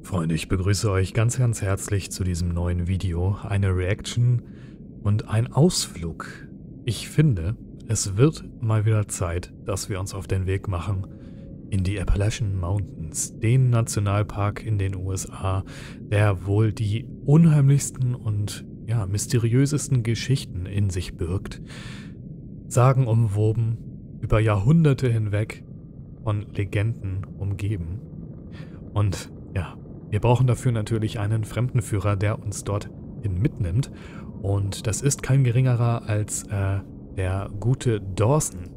Freunde, ich begrüße euch ganz herzlich zu diesem neuen Video, eine Reaction und ein Ausflug. Ich finde, es wird mal wieder Zeit, dass wir uns auf den Weg machen in die Appalachian Mountains, den Nationalpark in den USA, der wohl die unheimlichsten und mysteriösesten Geschichten in sich birgt. Sagenumwoben, über Jahrhunderte hinweg von Legenden umgeben. Und ja, wir brauchen dafür natürlich einen Fremdenführer, der uns dorthin mitnimmt. Und das ist kein geringerer als der gute Dawson.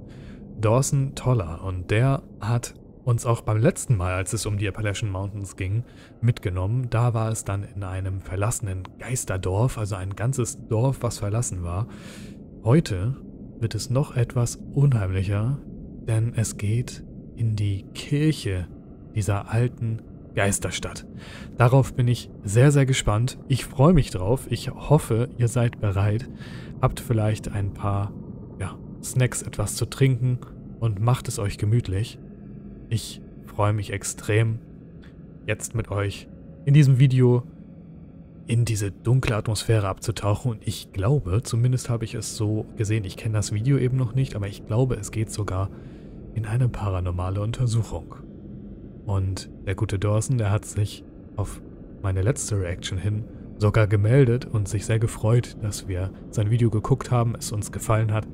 Dawson Toller. Und der hat uns auch beim letzten Mal, als es um die Appalachian Mountains ging, mitgenommen. Da war es dann in einem verlassenen Geisterdorf, also ein ganzes Dorf, was verlassen war. Heute wird es noch etwas unheimlicher, denn es geht in die Kirche dieser alten Geisterstadt. Darauf bin ich sehr gespannt. Ich freue mich drauf. Ich hoffe, ihr seid bereit. Habt vielleicht ein paar Snacks, etwas zu trinken und macht es euch gemütlich. Ich freue mich extrem, jetzt mit euch in diesem Video in diese dunkle Atmosphäre abzutauchen. Und ich glaube, zumindest habe ich es so gesehen, ich kenne das Video eben noch nicht, aber ich glaube, es geht sogar in eine paranormale Untersuchung. Und der gute Dawson, der hat sich auf meine letzte Reaction hin sogar gemeldet und sich sehr gefreut, dass wir sein Video geguckt haben, es uns gefallen hat.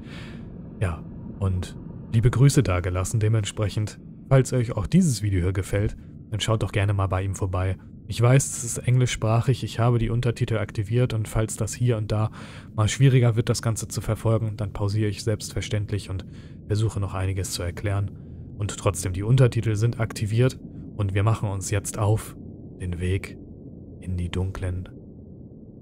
Ja, und liebe Grüße dagelassen dementsprechend. Falls euch auch dieses Video hier gefällt, dann schaut doch gerne mal bei ihm vorbei. Ich weiß, es ist englischsprachig, ich habe die Untertitel aktiviert und falls das hier und da mal schwieriger wird, das Ganze zu verfolgen, dann pausiere ich selbstverständlich und versuche noch einiges zu erklären. Und trotzdem, die Untertitel sind aktiviert und wir machen uns jetzt auf den Weg in die dunklen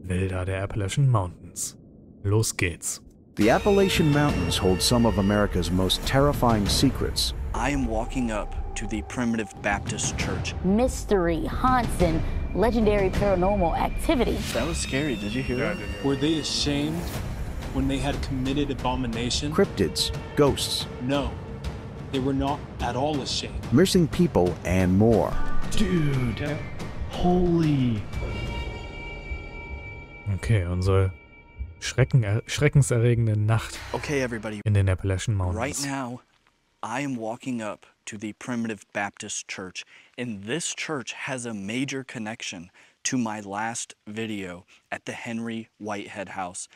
Wälder der Appalachian Mountains. Los geht's. The Appalachian Mountains hold some of America's most terrifying secrets. I am walking up to the Primitive Baptist Church. Mystery, haunts, and legendary paranormal activity. That was scary. Did you hear that? Were they ashamed when they had committed abomination? Cryptids, ghosts, No, they were not at all ashamed. missing people, and more. Dude, holy. Okay, unsere schreckenserregende Nacht Okay, everybody. in den Appalachian Right Mountains. now, I am walking up to the Primitive Baptist Church, and this church has a major connection to my last video at the Henry Whitehead house.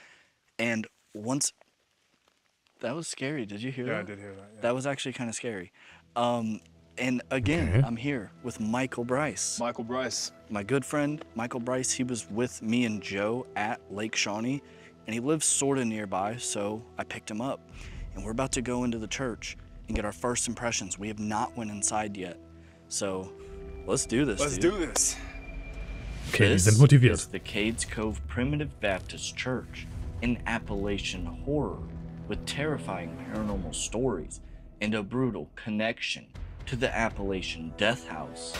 And once... That was scary. Did you hear that? Yeah, I did hear that. Yeah. That was actually kind of scary. And again, Okay. I'm here with Michael Bryce. Michael Bryce. My good friend, Michael Bryce, he was with me and Joe at Lake Shawnee, and he lives sort of nearby, so I picked him up. And we're about to go into the church and get our first impressions. We have not went inside yet. So, let's do this, Let's dude. do this. Okay, wir This sind motiviert. is the Cades Cove Primitive Baptist Church, an Appalachian horror with terrifying paranormal stories and a brutal connection to the Appalachian Death House,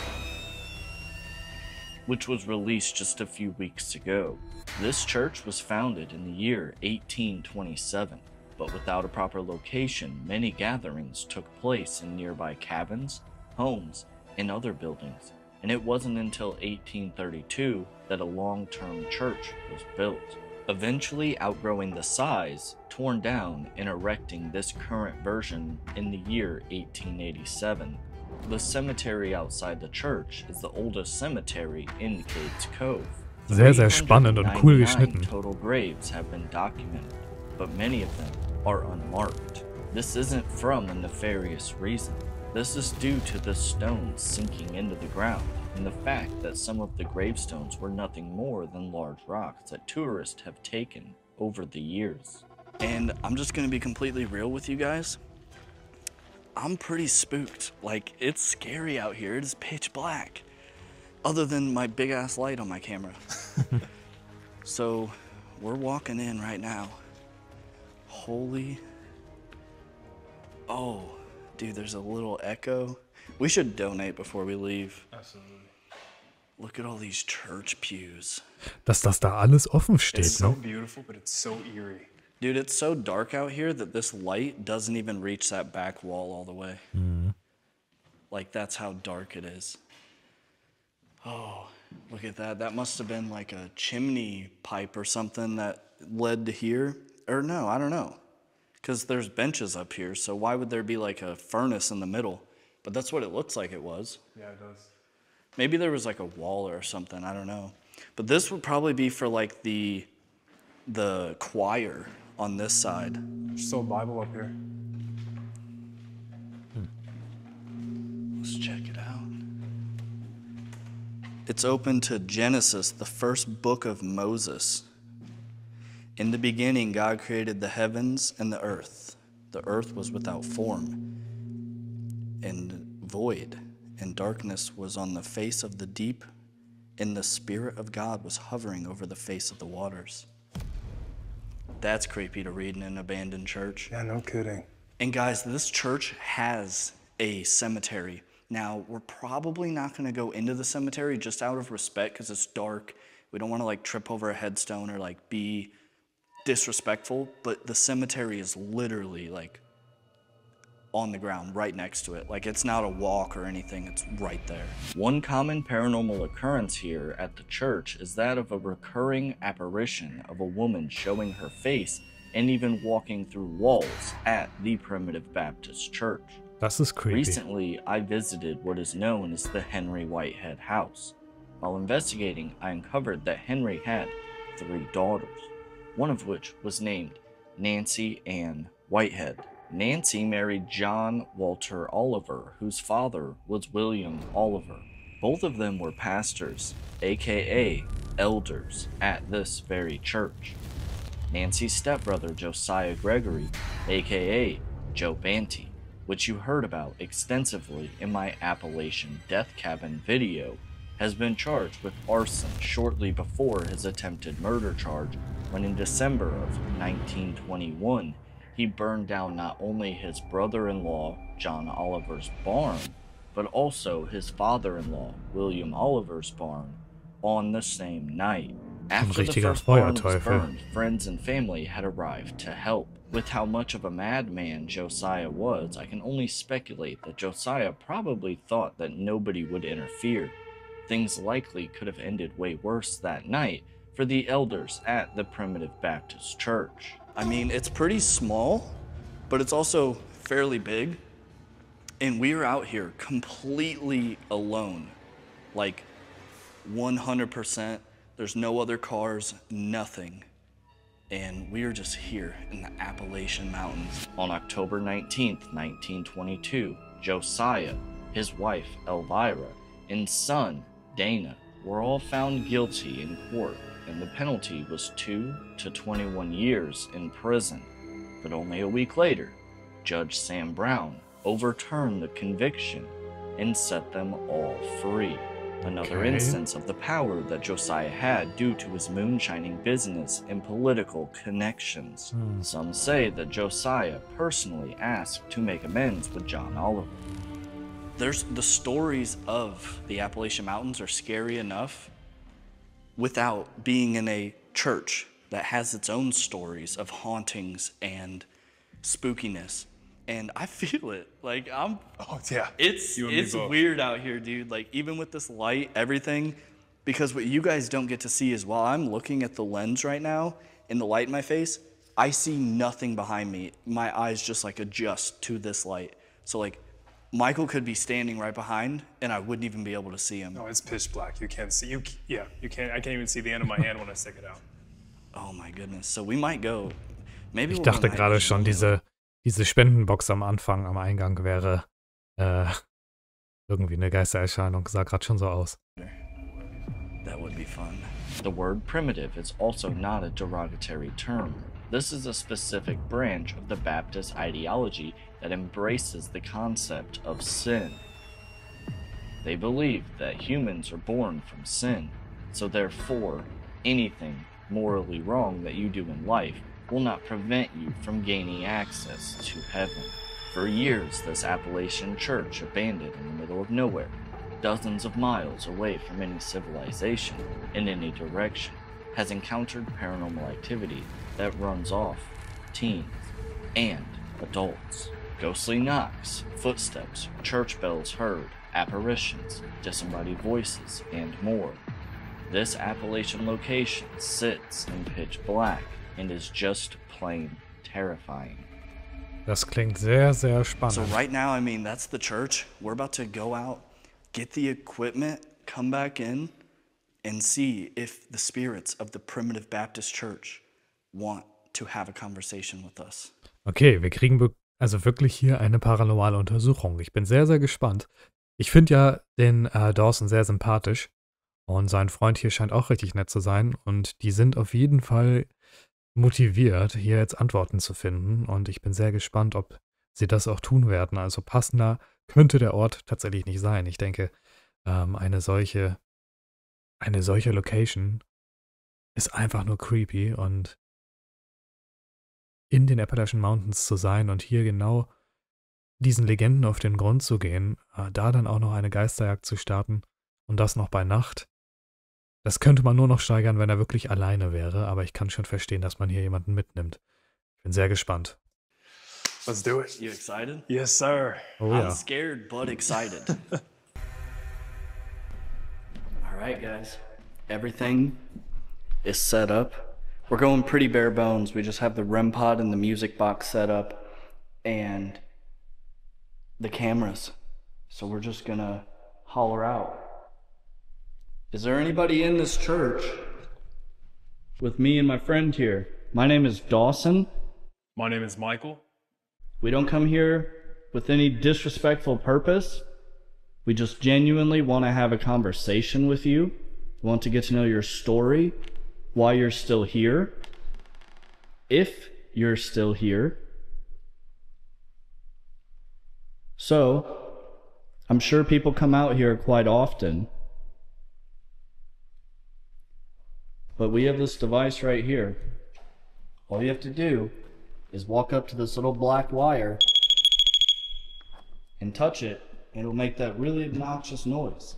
which was released just a few weeks ago. This church was founded in the year 1827, but without a proper location, many gatherings took place in nearby cabins, homes, and other buildings, and it wasn't until 1832 that a long-term church was built, eventually outgrowing the size, torn down, and erecting this current version in the year 1887. The cemetery outside the church is the oldest cemetery in Cades Cove. Sehr spannend und cool 399 geschnitten. total graves have been documented, but many of them are unmarked. This isn't from a nefarious reason. This is due to the stones sinking into the ground and the fact that some of the gravestones were nothing more than large rocks that tourists have taken over the years. And I'm just gonna be completely real with you guys. I'm pretty spooked. Like, it's scary out here. It is pitch black. Other than my big ass light on my camera. So, we're walking in right now. Holy. Oh, dude, there's a little echo. We should donate before we leave. Absolutely. Look at all these church pews. Dass das da alles offen It's steht, so ne? beautiful, but it's so eerie. Dude, it's so dark out here that this light doesn't even reach that back wall all the way. Like, that's how dark it is. Oh, look at that. That must have been like a chimney pipe or something that led to here. Or no, I don't know. Because there's benches up here, so why would there be like a furnace in the middle? But that's what it looks like it was. Yeah, it does. Maybe there was like a wall or something, I don't know. But this would probably be for like the choir on this side. There's still a Bible up here. Let's check it out. It's open to Genesis, the first book of Moses. In the beginning, God created the heavens and the earth. The earth was without form and void, and darkness was on the face of the deep, and the Spirit of God was hovering over the face of the waters. That's creepy to read in an abandoned church. Yeah, no kidding. And guys, this church has a cemetery. Now, we're probably not going to go into the cemetery just out of respect because it's dark. We don't want to like trip over a headstone or like be disrespectful, but the cemetery is literally like on the ground right next to it. Like it's not a walk or anything, it's right there. One common paranormal occurrence here at the church is that of a recurring apparition of a woman showing her face and even walking through walls at the Primitive Baptist Church. Das ist creepy. Recently, I visited what is known as the Henry Whitehead house. While investigating, I uncovered that Henry had 3 daughters, one of which was named Nancy Ann Whitehead. Nancy married John Walter Oliver, whose father was William Oliver. Both of them were pastors, aka elders, at this very church. Nancy's stepbrother Josiah Gregory, aka Joe Banty, which you heard about extensively in my Appalachian Death Cabin video, has been charged with arson shortly before his attempted murder charge when in December of 1921, he burned down not only his brother-in-law, John Oliver's barn, but also his father-in-law, William Oliver's barn, on the same night. After the first barn was burned, friends and family had arrived to help. With how much of a madman Josiah was, I can only speculate that Josiah probably thought that nobody would interfere. Things likely could have ended way worse that night for the elders at the Primitive Baptist Church. I mean, it's pretty small, but it's also fairly big. And we are out here completely alone. Like 100%. There's no other cars, nothing. And we are just here in the Appalachian Mountains. On October 19th, 1922, Josiah, his wife Elvira, and son Dana were all found guilty in court, and the penalty was 2 to 21 years in prison. But only a week later, Judge Sam Brown overturned the conviction and set them all free. Another instance of the power that Josiah had due to his moonshining business and political connections. Some say that Josiah personally asked to make amends with John Oliver. There's the stories of the Appalachian Mountains are scary enough without being in a church that has its own stories of hauntings and spookiness. And I feel it. Like it's weird out here, dude. Like even with this light, everything, because what you guys don't get to see is while I'm looking at the lens right now and the light in my face, I see nothing behind me. My eyes just like adjust to this light. So like Michael could be standing right behind and I wouldn't even be able to see him. No, it's pitch black. You can't see. You can't. I can't even see the end of my hand when I stick it out. Oh my goodness. So we might go. Maybe ich dachte gerade schon, diese Spendenbox am Anfang, am Eingang wäre irgendwie eine Geistererscheinung. Sah gerade schon so aus. That would be fun. The word primitive is also not a derogatory term. This is a specific branch of the Baptist ideology that embraces the concept of sin. They believe that humans are born from sin, so therefore, anything morally wrong that you do in life will not prevent you from gaining access to heaven. For years, this Appalachian church, abandoned in the middle of nowhere, dozens of miles away from any civilization in any direction, has encountered paranormal activity that runs off teens and adults. Ghostly knocks, footsteps, church bells heard, apparitions, disembodied voices, and more. This Appalachian location sits in pitch black and is just plain terrifying. Das klingt sehr, sehr So spannend. right now, I mean, that's the church. We're about to go out, get the equipment, come back in, and see if the spirits of the Primitive Baptist Church want to have a conversation with us. Okay, wir kriegen also wirklich hier eine paranormale Untersuchung. Ich bin sehr, sehr gespannt. Ich finde ja den Dawson sehr sympathisch und sein Freund hier scheint auch richtig nett zu sein und die sind auf jeden Fall motiviert, hier jetzt Antworten zu finden und ich bin sehr gespannt, ob sie das auch tun werden. Also passender könnte der Ort tatsächlich nicht sein. Ich denke, eine solche Location ist einfach nur creepy und in den Appalachian Mountains zu sein und hier genau diesen Legenden auf den Grund zu gehen, da dann auch noch eine Geisterjagd zu starten und das noch bei Nacht, das könnte man nur noch steigern, wenn er wirklich alleine wäre, aber ich kann schon verstehen, dass man hier jemanden mitnimmt. Ich bin sehr gespannt. Let's do it. You excited? Yes, sir. Oh I'm ja. scared but excited. All right, guys. Everything is set up. We're going pretty bare bones. We just have the REM pod and the music box set up and the cameras. So we're just gonna holler out. Is there anybody in this church with me and my friend here? My name is Dawson. My name is Michael. We don't come here with any disrespectful purpose. We just genuinely want to have a conversation with you. We want to get to know your story, why you're still here, if you're still here. So, I'm sure people come out here quite often. But we have this device right here. All you have to do is walk up to this little black wire and touch it, and it'll make that really obnoxious noise.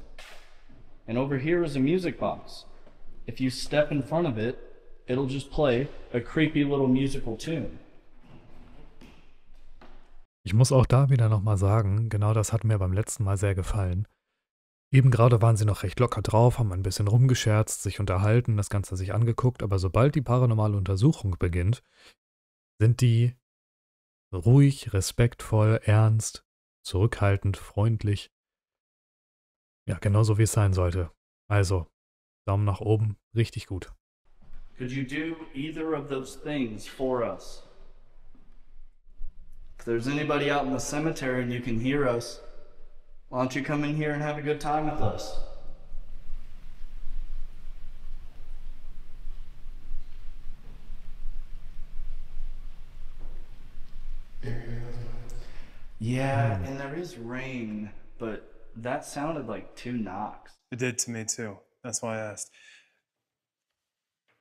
And over here is a music box. If you step in front of it, it'll just play a creepy little musical tune. Ich muss auch da wieder nochmal sagen, genau das hat mir beim letzten Mal sehr gefallen. Eben gerade waren sie noch recht locker drauf, haben ein bisschen rumgescherzt, sich unterhalten, das Ganze sich angeguckt, aber sobald die paranormale Untersuchung beginnt, sind die ruhig, respektvoll, ernst, zurückhaltend, freundlich. Ja, genauso wie es sein sollte. Also, Daumen nach oben, richtig gut. Could you do either of those things for us? If there's anybody out in the cemetery and you can hear us, why don't you come in here and have a good time with us? Yeah, and there is rain, but that sounded like 2 knocks. It did to me too. That's why I asked.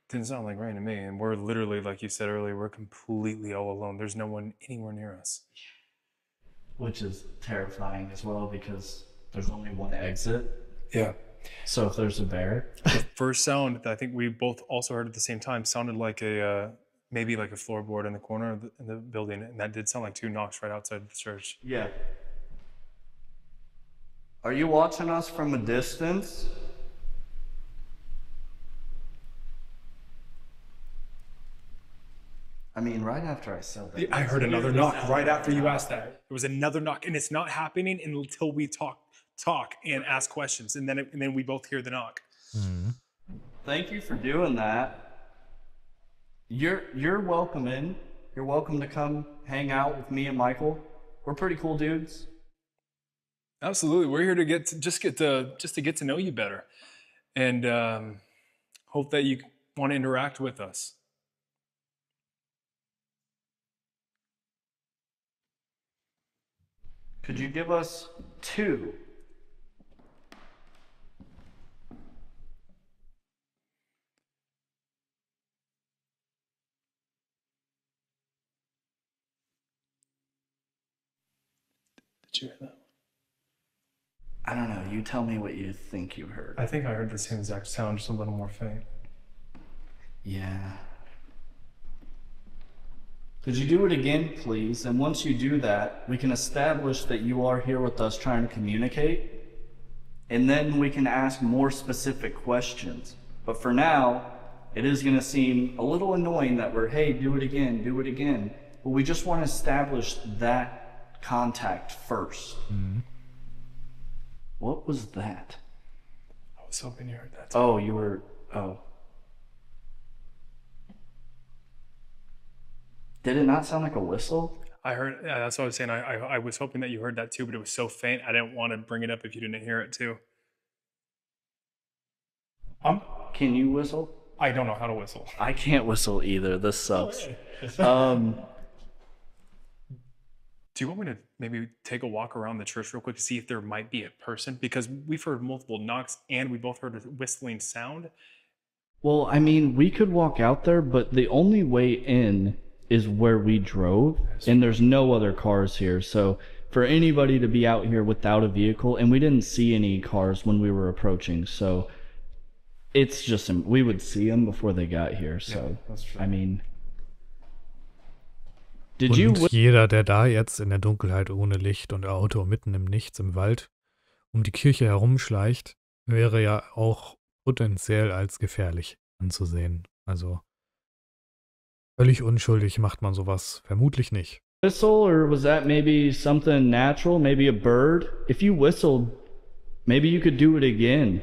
Didn't sound like rain to me, and we're literally, like you said earlier, we're completely all alone. There's no one anywhere near us. Which is terrifying as well because there's only one exit. Yeah. So if there's a bear, The first sound that I think we both also heard at the same time sounded like maybe like a floorboard in the corner of the building, and that did sound like 2 knocks right outside the church. yeah. Are you watching us from a distance? I mean, right after I said that. I heard another knock right after you asked that. There was another knock, and it's not happening until we talk and ask questions, and then we both hear the knock. Thank you for doing that. You're welcome in. You're welcome to come hang out with me and Michael. We're pretty cool dudes. Absolutely, we're here to get to know you better, and hope that you want to interact with us. Could you give us 2? Did you hear that? I don't know. You tell me what you think you heard. I think I heard the same exact sound, just a little more faint. Yeah. Could you do it again, please? And once you do that, we can establish that you are here with us trying to communicate. and then we can ask more specific questions. But for now, it is going to seem a little annoying that we're, hey, do it again, do it again. But we just want to establish that contact first. What was that? I was hoping you heard that. Oh, you were, oh. Did it not sound like a whistle? I heard, yeah, that's what I was saying. I was hoping that you heard that too, but it was so faint, I didn't want to bring it up if you didn't hear it too. Can you whistle? I don't know how to whistle. I can't whistle either. This sucks. Do you want me to maybe take a walk around the church real quick to see if there might be a person? Because we've heard multiple knocks and we both heard a whistling sound. Well, I mean, we could walk out there, but the only way in is where we drove, and there's no other cars here. So for anybody to be out here without a vehicle, and we didn't see any cars when we were approaching, so it's just, we would see them before they got here. So, that's true. I mean, did you... Und jeder, der da jetzt in der Dunkelheit ohne Licht und Auto mitten im Nichts im Wald um die Kirche herumschleicht, wäre ja auch potenziell als gefährlich anzusehen. Also völlig unschuldig macht man sowas vermutlich nicht. Whistle, or was that maybe something natural, maybe a bird? If you whistled, maybe you could do it again.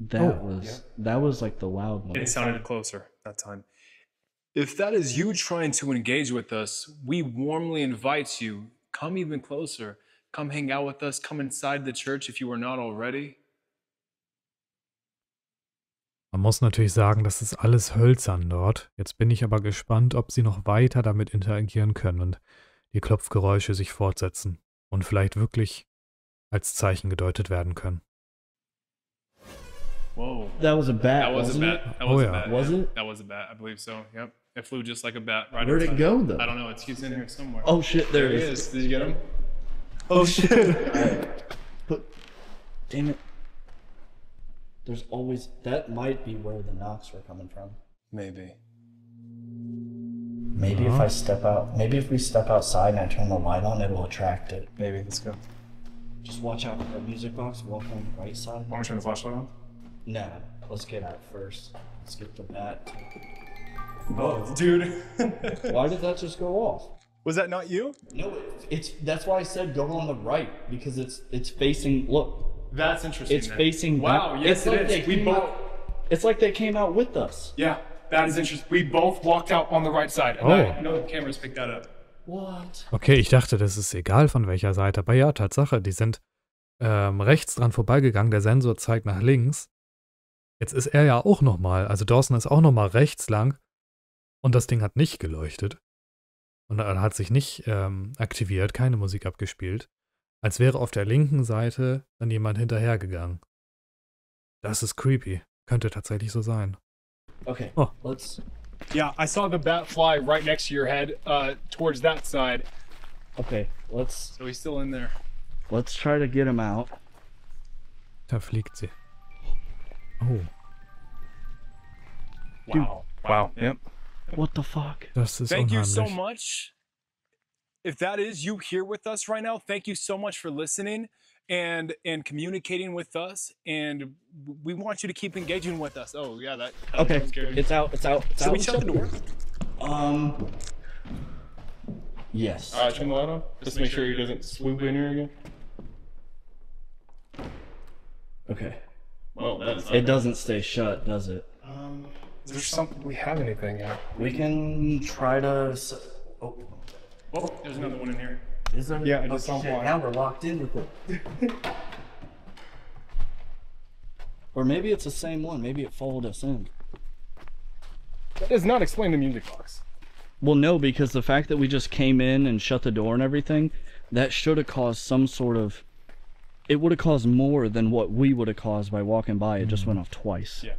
That was like the loud one. It sounded closer that time. If that is you trying to engage with us, we warmly invite you. Come even closer. Come hang out with us. Come inside the church if you are not already. Man muss natürlich sagen, das ist alles hölzern dort. Jetzt bin ich aber gespannt, ob sie noch weiter damit interagieren können und die Klopfgeräusche sich fortsetzen und vielleicht wirklich als Zeichen gedeutet werden können. Whoa. That was a bat. That was a wasn't bat. it? That was Oh, a yeah. bat. Was yeah. it? That was a bat. I believe so. Yep. It flew just like a bat right Where'd it outside. go, though? I don't know. It's he's in here somewhere. Oh shit! There There it he is. is. Did you get him? Oh shit. But damn it! There's always that might be where the knocks were coming from. Maybe. Maybe if I step out, maybe if we step outside and I turn the light on, it'll attract it. Maybe. Let's go. Just watch out for the music box. Walk on the right side. Want me to turn the flashlight on? No, let's get out first. Let's get the bat. Oh, dude. Why did that just go off? Was that not you? No, it's that's why I said go on the right because it's facing. Look, That's interesting. it's then. facing. Wow. back. Yes, It's it like is. they We came both. out- It's like they came out with us. Yeah, that is interesting. We both walked out on the right side. And Oh. I know the cameras picked that up. What? Okay, ich dachte, das ist egal von welcher Seite, aber ja, Tatsache, die sind rechts dran vorbeigegangen, der Sensor zeigt nach links. Jetzt ist er ja auch nochmal, also Dawson ist auch nochmal rechts lang und das Ding hat nicht geleuchtet und hat sich nicht aktiviert, keine Musik abgespielt, als wäre auf der linken Seite dann jemand hinterhergegangen. Das ist creepy, könnte tatsächlich so sein. Okay. Oh. Let's. Yeah, I saw the bat fly right next to your head, towards that side. Okay. Let's So he's still in there. try to get him out. Da fliegt sie. Oh, Wow. Wow. Yep. What the fuck? das ist Thank you unheimlich. so much. If that is you here with us right now, thank you so much for listening and communicating with us. And we want you to keep engaging with us. Oh yeah, that kind Okay. of scared me. It's out. It's out. It's Should out. we shut the door? Yes. All right, turn the light on. Just make sure he doesn't swoop in here again. Okay. Well, that's It doesn't stay shut, does it? Is there something? Do we have anything yet? We can try to. Oh, Oh, there's another one in here. is there? Yeah, I just saw shit, one. now we're locked in with it. Or maybe it's the same one. Maybe it followed us in. That does not explain the music box. Well, no, because the fact that we just came in and shut the door and everything, that should have caused some sort of. It would have caused more than what we would have caused by walking by. It just went off twice. Yeah.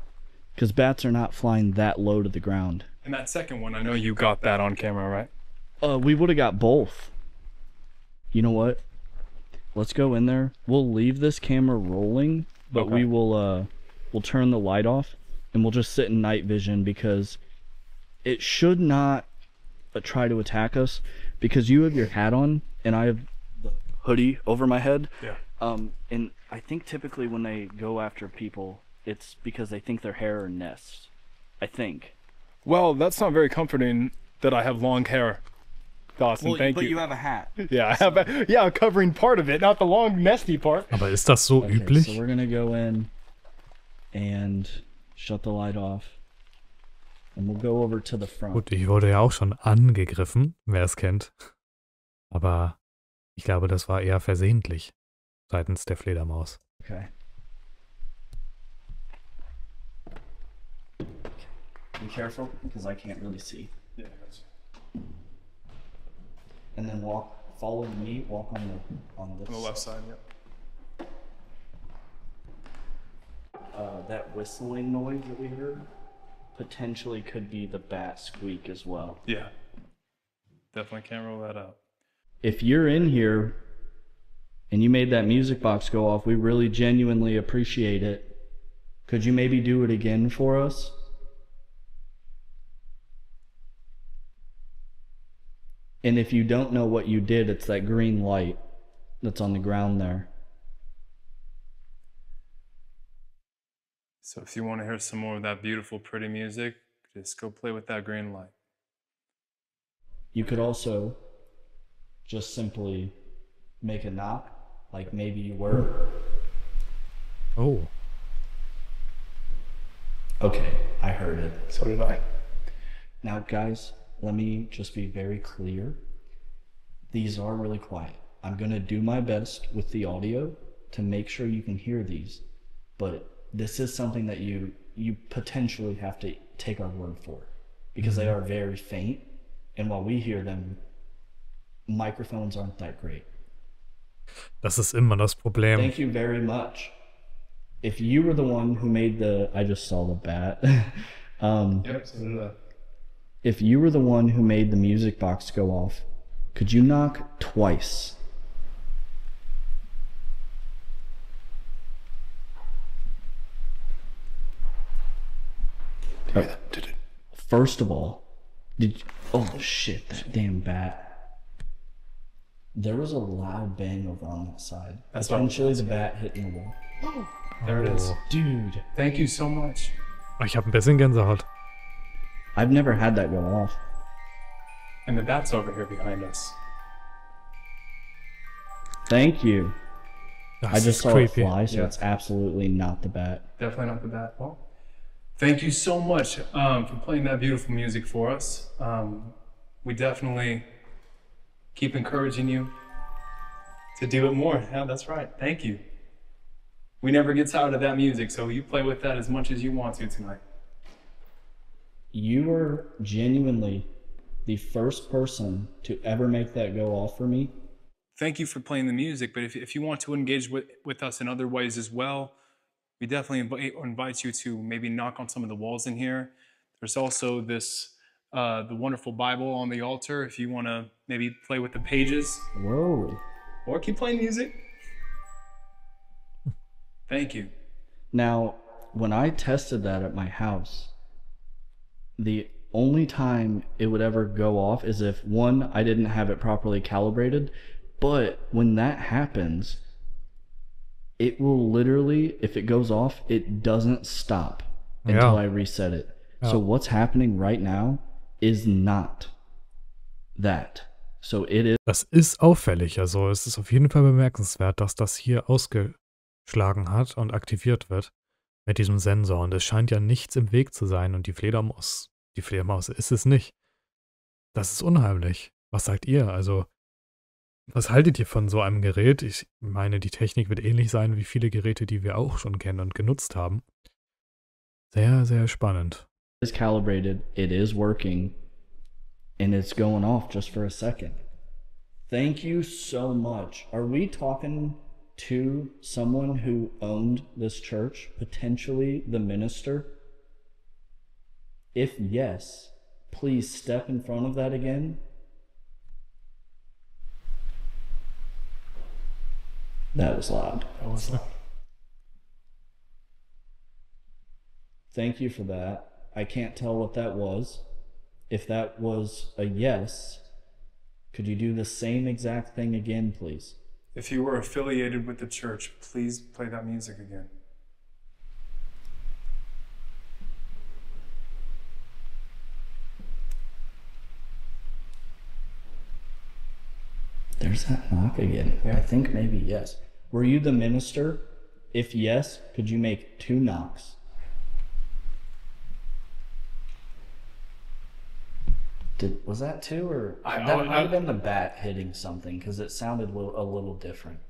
Because bats are not flying that low to the ground. And that second one, I know you got that on camera, right? We would have got both. You know what? Let's go in there. We'll leave this camera rolling, but Okay. we will we'll turn the light off and we'll just sit in night vision, because it should not try to attack us, because you have your hat on and I have the hoodie over my head. Yeah. And I think typically when they go after people, it's because they think their hair are nests. I think. Well, that's not very comforting that I have long hair, Dawson. Thank but you. you have a hat. Yeah, I have. Yeah, covering part of it, not the long nesty part. Aber ist das so Okay, üblich? so we're gonna go in and shut the light off. And we'll go over to the front. Gut, ich wurde ja auch schon angegriffen, wer es kennt. Aber ich glaube, das war eher versehentlich seitens der Fledermaus. Okay. Be careful, because I can't really see. Yeah, And then follow me, walk on this. on the left side. Yeah. That whistling noise that we heard potentially could be the bat squeak as well. Yeah. Definitely can't rule that out. If you're in here and you made that music box go off, we really genuinely appreciate it. Could you maybe do it again for us? And if you don't know what you did, it's that green light that's on the ground there. So if you want to hear some more of that beautiful, pretty music, just go play with that green light. You could also just simply make a knock, like maybe you were. Oh, Okay, I heard it. So did I. Now, guys, let me just be very clear. These are really quiet. I'm gonna do my best with the audio to make sure you can hear these, but this is something that you potentially have to take our word for, because they are very faint, and while we hear them, microphones aren't that great. das ist immer das Problem. Thank you very much. If you were the one who made I just saw the bat. Yep, so did I. If you were the one who made the music box go off, could you knock twice? First of all, oh shit, that damn bat. There was a loud bang over on that side. That's what- Potentially the bat hitting the wall. There it is. Oh. Dude, Thank you so much. Ich habe ein bisschen Gänsehaut. I've never had that go off. And the bat's over here behind us. Thank you. Das I just ist saw creepy. it fly, so Yeah. it's absolutely not the bat. Definitely not the bat. Well, thank you so much for playing that beautiful music for us. We definitely keep encouraging you to do it more. Yeah, that's right. Thank you. We never get tired of that music, so you play with that as much as you want to tonight. You were genuinely the first person to ever make that go off for me. Thank you for playing the music, but if you want to engage with us in other ways as well, we definitely invite you to maybe knock on some of the walls in here. There's also this, the wonderful Bible on the altar if you want to maybe play with the pages Whoa. or keep playing music. Thank you. Now, when I tested that at my house, the only time it would ever go off is if, one, I didn't have it properly calibrated, but when that happens, it will literally, if it goes off, it doesn't stop until Yeah. I reset it. Yeah. So what's happening right now is not that. So it is. Das ist auffällig. Also es ist auf jeden Fall bemerkenswert, dass das hier ausgeschlagen hat und aktiviert wird mit diesem Sensor. Und es scheint ja nichts im Weg zu sein. Und die Fledermaus ist es nicht. Das ist unheimlich. Was sagt ihr? Also, was haltet ihr von so einem Gerät? Ich meine, die Technik wird ähnlich sein wie viele Geräte, die wir auch schon kennen und genutzt haben. Sehr, sehr spannend. Is calibrated, it is working, and it's going off just for a second. Thank you so much. Are we talking to someone who owned this church, potentially the minister? If yes, please step in front of that again. That was loud. That was loud. Thank you for that. I can't tell what that was. If that was a yes, could you do the same exact thing again, please? If you were affiliated with the church, please play that music again. There's that knock again. I think maybe yes. Were you the minister? If yes, could you make 2 knocks? Was that 2 or that might have been the bat hitting something because it sounded a little different.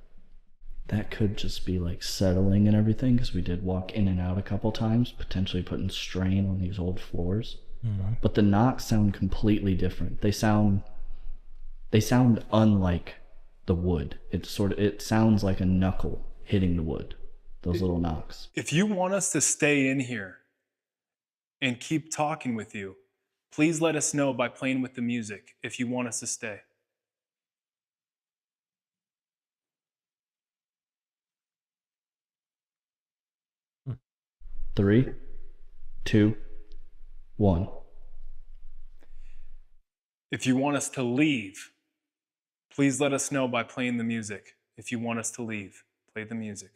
That could just be like settling and everything because we did walk in and out a couple times, potentially putting strain on these old floors. Mm-hmm. But the knocks sound completely different. They sound unlike the wood. It sounds like a knuckle hitting the wood. Those little knocks. If you want us to stay in here and keep talking with you, please let us know by playing with the music if you want us to stay. Three, 2, 1. If you want us to leave, please let us know by playing the music. If you want us to leave, play the music.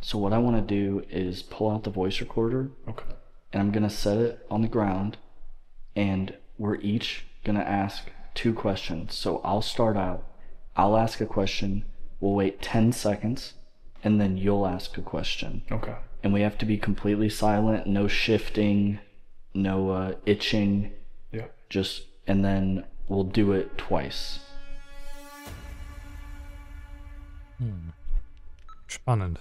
So what I want to do is pull out the voice recorder. Okay. And I'm going to set it on the ground. And we're each going to ask 2 questions. So I'll start out. I'll ask a question. We'll wait 10 seconds. And then you'll ask a question. Okay. And we have to be completely silent. No shifting. No itching. Yeah. And then we'll do it twice. Spannend.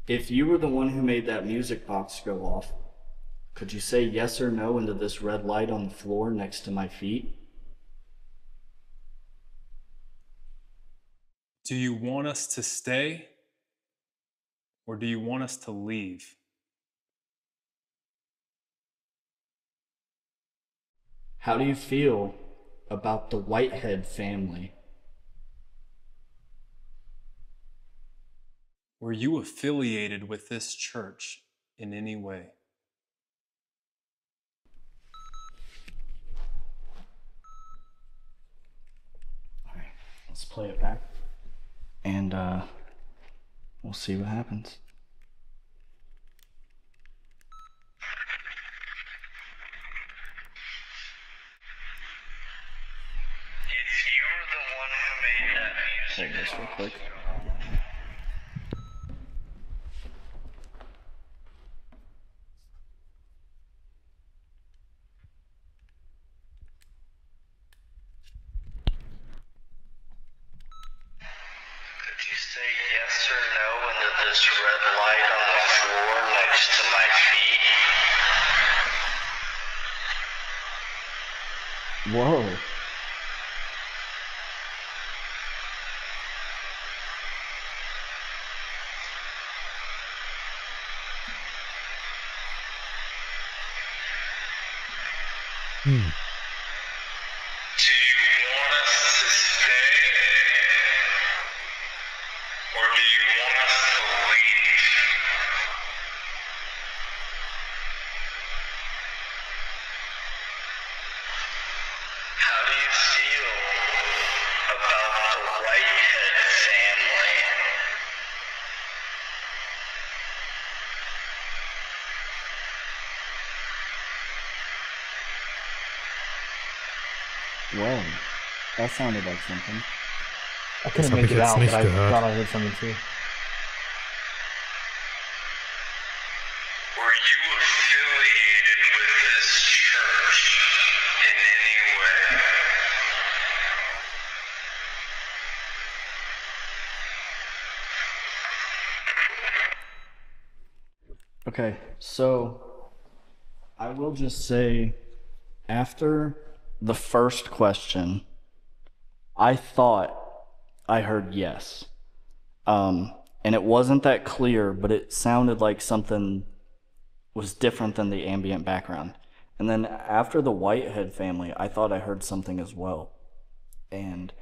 If you were the one who made that music box go off, could you say yes or no into this red light on the floor next to my feet? Do you want us to stay or do you want us to leave? How do you feel about the Whitehead family? Were you affiliated with this church in any way? All right, let's play it back. And we'll see what happens. If you were the one who made that music, Hold this real quick. could you say yes or no into this red light on the floor next to my feet? Whoa. Do you want us to stay? Or do you want us to leave? How do you feel about the Whitehead family? Whoa. That sounded like something. I couldn't hab make ich it jetzt out, nicht but I gehört. thought I heard something too. Were you affiliated with this church in any way? Okay, so I will just say after the first question, I thought I heard yes. And it wasn't that clear, but it sounded like something was different than the ambient background. And then after the Whitehead family, I thought I heard something as well. And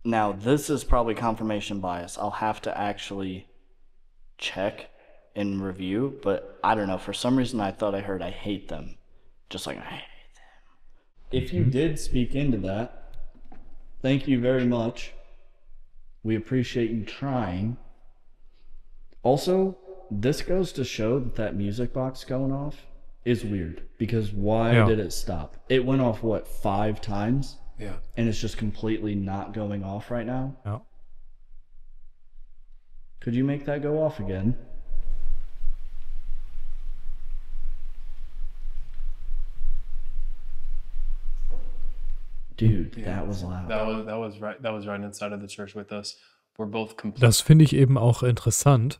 now this is probably confirmation bias. I'll have to actually check and review, but I don't know. For some reason, I thought I heard I hate them. Just like I hate them. If you did speak into that, thank you very much. We appreciate you trying. Also, this goes to show that that music box going off is weird. Because why did it stop? It went off, what, 5 times? Yeah. And it's just completely not going off right now? Ja. Could you make that go off again? Dude, that was loud. That was right inside of the church with us. We're both complete. Das finde ich eben auch interessant,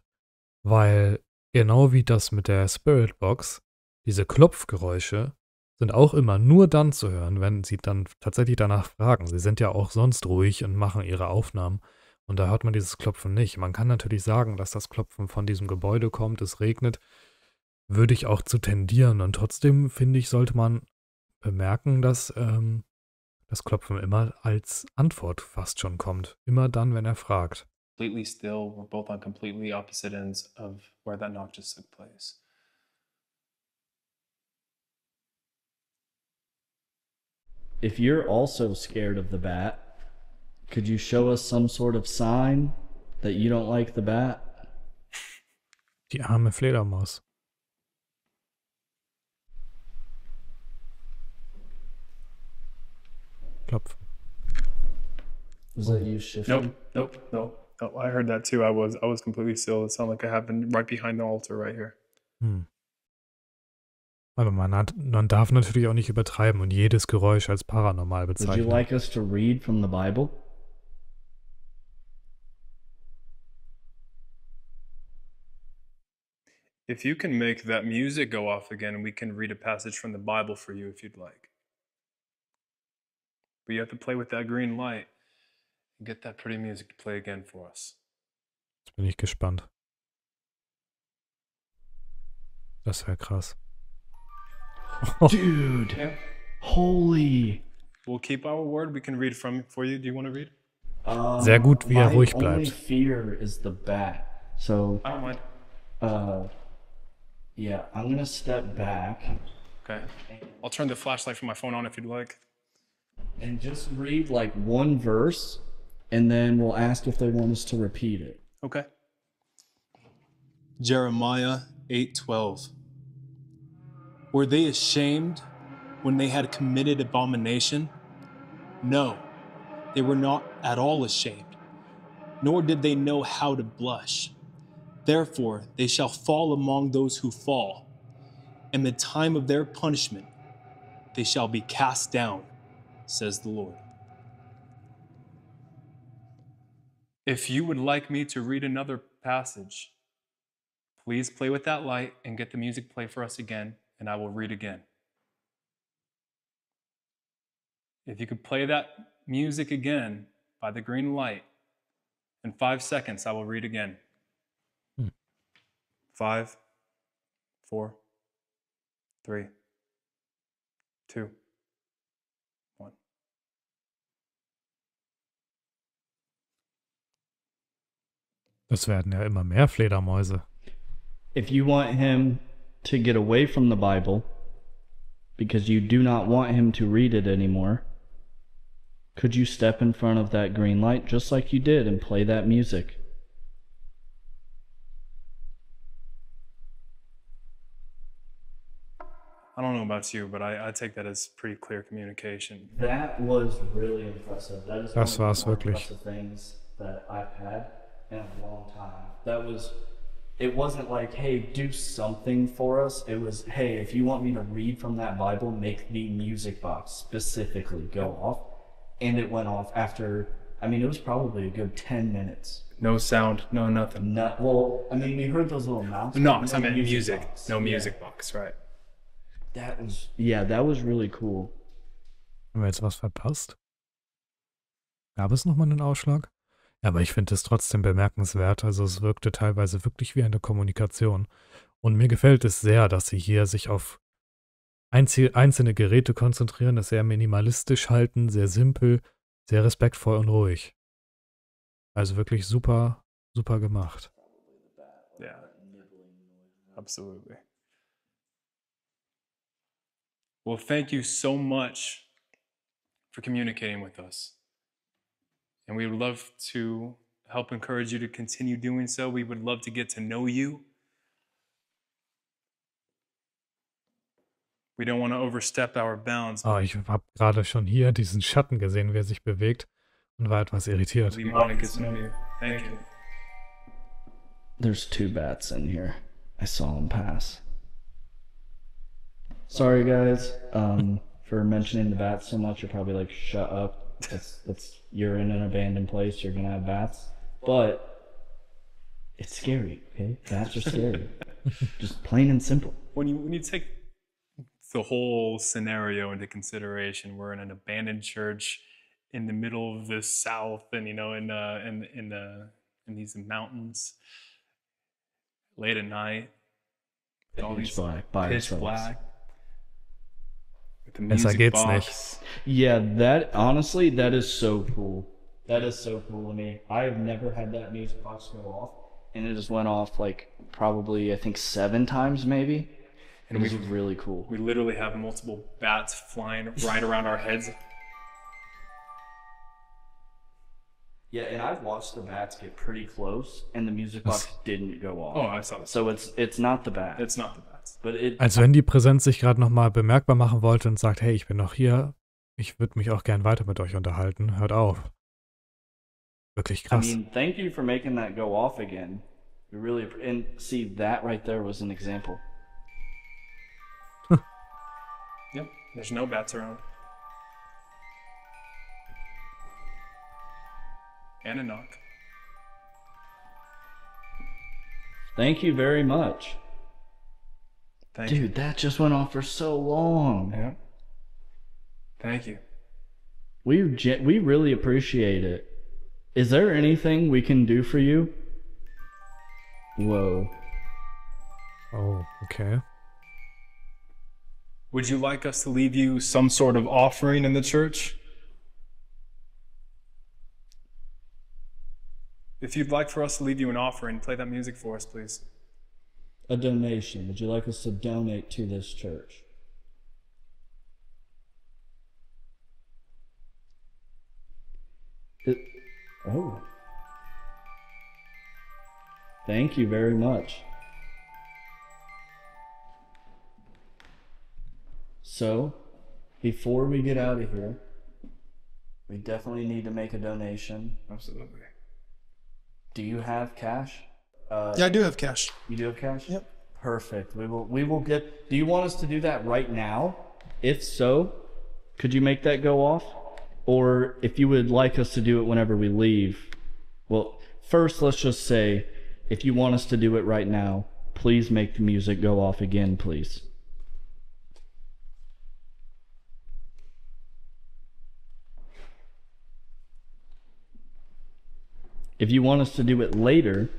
weil genau wie das mit der Spirit Box, diese Klopfgeräusche sind auch immer nur dann zu hören, wenn sie dann tatsächlich danach fragen. Sie sind ja auch sonst ruhig und machen ihre Aufnahmen und da hört man dieses Klopfen nicht. Man kann natürlich sagen, dass das Klopfen von diesem Gebäude kommt, es regnet, würde ich auch zu tendieren und trotzdem finde ich, sollte man bemerken, dass das Klopfen immer als Antwort fast schon kommt. Immer dann, wenn er fragt. Completely still. We're both on completely opposite ends of where that knock just took place. If you're also scared of the bat, could you show us some sort of sign that you don't like the bat? Die arme Fledermaus. Klopfen. Was that you shifting? Nope. I heard that too. I was completely still. It sounded like it happened right behind the altar right here. Aber man darf natürlich auch nicht übertreiben und jedes Geräusch als paranormal Would you bezeichnen. like us to read from the Bible? If you can make that music go off again, we can read a passage from the Bible for you if you'd like. But you have to play with that green light and get that pretty music to play again for us. Jetzt bin ich gespannt. Das wäre krass. Dude, holy. We'll keep our word. We can read from for you. Do you want to read? Sehr gut, wie er ruhig My only bleibt. fear is the bat. So, I don't mind. yeah, I'm gonna step back Okay. I'll turn the flashlight from my phone on if you'd like. and just read like one verse, and then we'll ask if they want us to repeat it. Okay. Jeremiah 8:12. Were they ashamed when they had committed abomination? No, they were not at all ashamed, nor did they know how to blush. Therefore, they shall fall among those who fall. In the time of their punishment, they shall be cast down, says the Lord. If you would like me to read another passage, please play with that light and get the music play for us again, and I will read again. If you could play that music again by the green light, in 5 seconds, I will read again. 5, 4, 3, 2, 1. Es werden ja immer mehr Fledermäuse. If you want him to get away from the Bible because you do not want him to read it anymore, could you step in front of that green light just like you did and play that music? I don't know about you, but I take that as pretty clear communication. That was really impressive. That is Das one of war's the more wirklich. impressive things that I've had in a long time. It wasn't like, hey, do something for us. It was, hey, if you want me to read from that Bible, make the music box specifically go off. And it went off after, I mean, it was probably a good 10 minutes. No sound, no nothing. Well, I mean, we heard those little mouths. No, but I meant music. box. No Yeah. music box, right? That was really cool. Haben wir jetzt was verpasst? Gab es nochmal einen Ausschlag? Ja, aber ich finde es trotzdem bemerkenswert. Also es wirkte teilweise wirklich wie eine Kommunikation. Und mir gefällt es sehr, dass sie hier sich auf einzelne Geräte konzentrieren, es sehr minimalistisch halten, sehr simpel, sehr respektvoll und ruhig. Also wirklich super, super gemacht. Yeah, absolutely. Well, thank you so much for communicating with us. And we would love to help encourage you to continue doing so. We would love to get to know you. We don't want to overstep our bounds. Oh, ich habe gerade schon hier diesen Schatten gesehen, wie er sich bewegt und war etwas irritiert. We want to get to know you. Thank you. There's 2 bats in here. I saw them pass. Sorry, guys, for mentioning the bats so much. You're probably like, shut up. You're in an abandoned place. You're gonna have bats, but it's scary. Okay, bats are scary. Just plain and simple. When you take the whole scenario into consideration, we're in an abandoned church in the middle of the South, and in these mountains, late at night, all these pitch black. With the Besser music geht's box. nicht. Yeah, that is so cool. That is so cool to me. I have never had that music box go off, and it just went off like probably I think 7 times maybe. And it was really cool. We literally have multiple bats flying right around our heads. Yeah, and I've watched the bats get pretty close, and the music box didn't go off. Oh, I saw that. So it's not the bat. It's not the bats. But it. Als wenn die Präsenz sich gerade nochmal bemerkbar machen wollte und sagt, hey, ich bin noch hier, ich würde mich auch gern weiter mit euch unterhalten, hört auf. Wirklich krass. I mean, thank you for making that go off again. We really, and see, that right there was an example. Yep, there's no bats around. And a knock. Thank you very much. Thank you. Dude, that just went on for so long. Yeah. Thank you. We really appreciate it. Is there anything we can do for you? Whoa. Oh, okay. Would you like us to leave you some sort of offering in the church? If you'd like for us to leave you an offering, play that music for us, please. A donation. Would you like us to donate to this church? Oh. Thank you very much. So, before we get out of here, we definitely need to make a donation. Absolutely. Do you have cash? Yeah, I do have cash. You do have cash? Yep. Perfect. We will get. Do you want us to do that right now? If so, could you make that go off? Or if you would like us to do it whenever we leave, well, first let's just say, if you want us to do it right now, please make the music go off again, please. If you want us to do it later,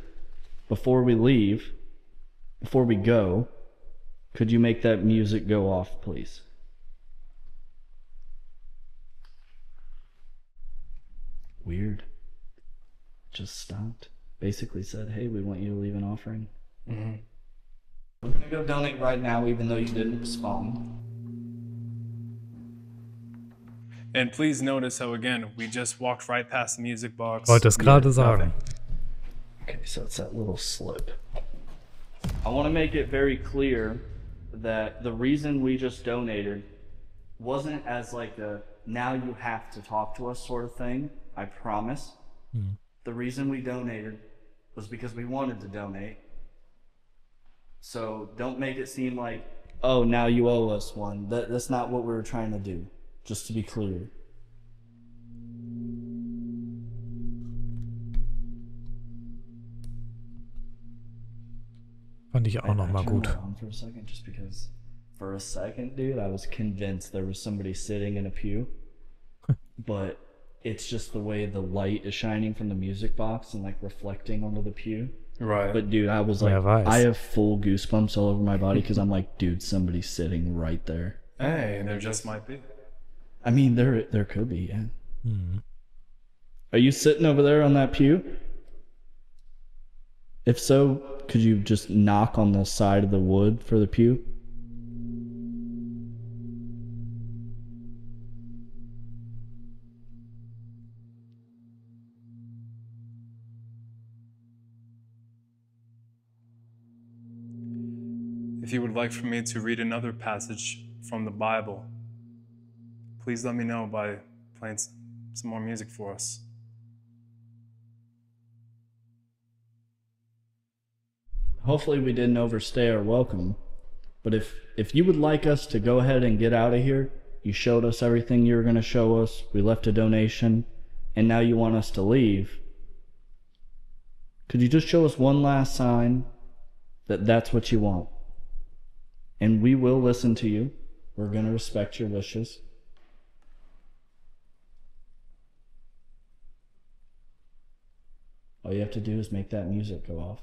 before we leave, before we go, could you make that music go off, please? Weird. Just stopped. Basically said, hey, we want you to leave an offering. Mm-hmm. We're going to go donate right now, even though you didn't respond. And please notice how, again, we just walked right past the music box. Wollte es gerade sagen. Okay, so it's that little slip. I want to make it very clear that the reason we just donated wasn't as like a now you have to talk to us sort of thing. I promise. The reason we donated was because we wanted to donate. So don't make it seem like, oh, now you owe us one. That's not what we were trying to do. Just to be clear. Fand ich auch nochmal gut. For a second, just because for a second, dude, I was convinced there was somebody sitting in a pew. But it's just the way the light is shining from the music box and like reflecting onto the pew. Right. But dude, I was like, I have full goosebumps all over my body because I'm like, dude, somebody's sitting right there. Hey, there just might be. I mean, there could be, yeah. Mhm. Are you sitting over there on that pew? If so, could you just knock on the side of the wood for the pew? If you would like for me to read another passage from the Bible, please let me know by playing some more music for us. Hopefully we didn't overstay our welcome, but if you would like us to go ahead and get out of here, you showed us everything you were going to show us, we left a donation, and now you want us to leave, could you just show us one last sign that that's what you want? And we will listen to you. We're going to respect your wishes. All you have to do is make that music go off.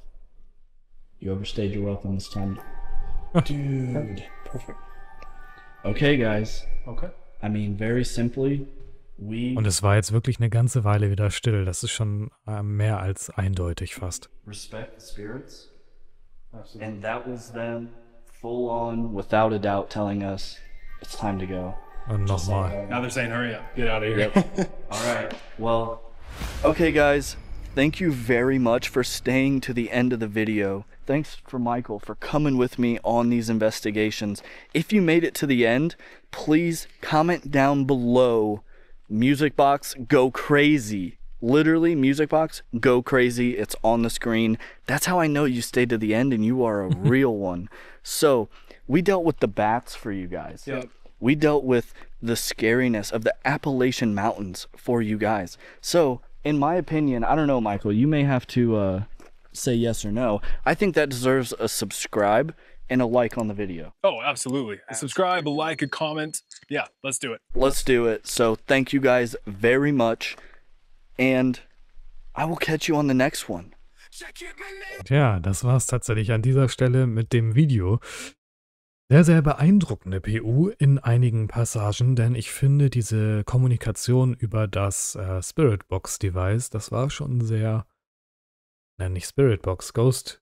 You overstayed your welcome this time. Dude. Perfect. Okay, guys. Okay. I mean, very simply, we Und es war jetzt wirklich eine ganze Weile wieder still. Das ist schon mehr als eindeutig fast. respect the spirits. Absolutely. And that was them full on, without a doubt, telling us it's time to go. Und nochmal. Now they're saying, hurry up, get out of here. All right. Well, okay, guys. Thank you very much for staying to the end of the video. Thanks for Michael for coming with me on these investigations. If you made it to the end, please comment down below. Music Box, go crazy. Literally, Music Box, go crazy. It's on the screen. That's how I know you stayed to the end and you are a real one. So, we dealt with the bats for you guys. Yep. We dealt with the scariness of the Appalachian Mountains for you guys. So, in my opinion, I don't know, Michael, you may have to say yes or no. I think that deserves a subscribe and a like on the video. Oh, absolutely. A subscribe, a like, a comment. Yeah, let's do it. Let's do it. So, thank you guys very much. And I will catch you on the next one. Tja, das war's tatsächlich an dieser Stelle mit dem Video. Sehr, sehr beeindruckende PU in einigen Passagen, denn ich finde diese Kommunikation über das Spiritbox-Device, das war schon sehr, nein, nicht Spiritbox, Ghost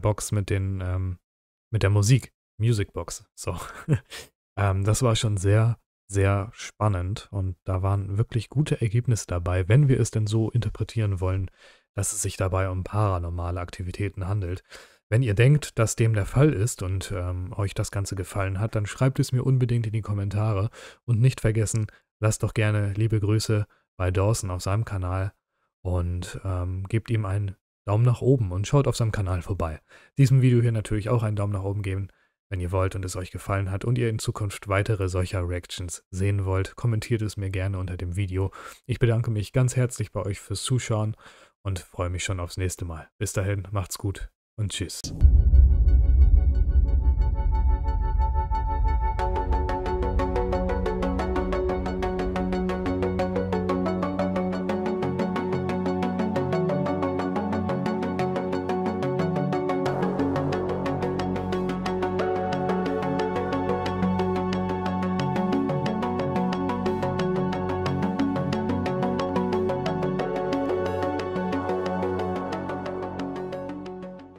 Box mit der Musik, Musicbox, so. Das war schon sehr, sehr spannend und da waren wirklich gute Ergebnisse dabei, wenn wir es denn so interpretieren wollen, dass es sich dabei um paranormale Aktivitäten handelt. Wenn ihr denkt, dass dem der Fall ist und euch das Ganze gefallen hat, dann schreibt es mir unbedingt in die Kommentare und nicht vergessen, lasst doch gerne liebe Grüße bei Dawson auf seinem Kanal und gebt ihm einen Daumen nach oben und schaut auf seinem Kanal vorbei. Diesem Video hier natürlich auch einen Daumen nach oben geben, wenn ihr wollt und es euch gefallen hat und ihr in Zukunft weitere solcher Reactions sehen wollt. Kommentiert es mir gerne unter dem Video. Ich bedanke mich ganz herzlich bei euch fürs Zuschauen und freue mich schon aufs nächste Mal. Bis dahin, macht's gut und tschüss.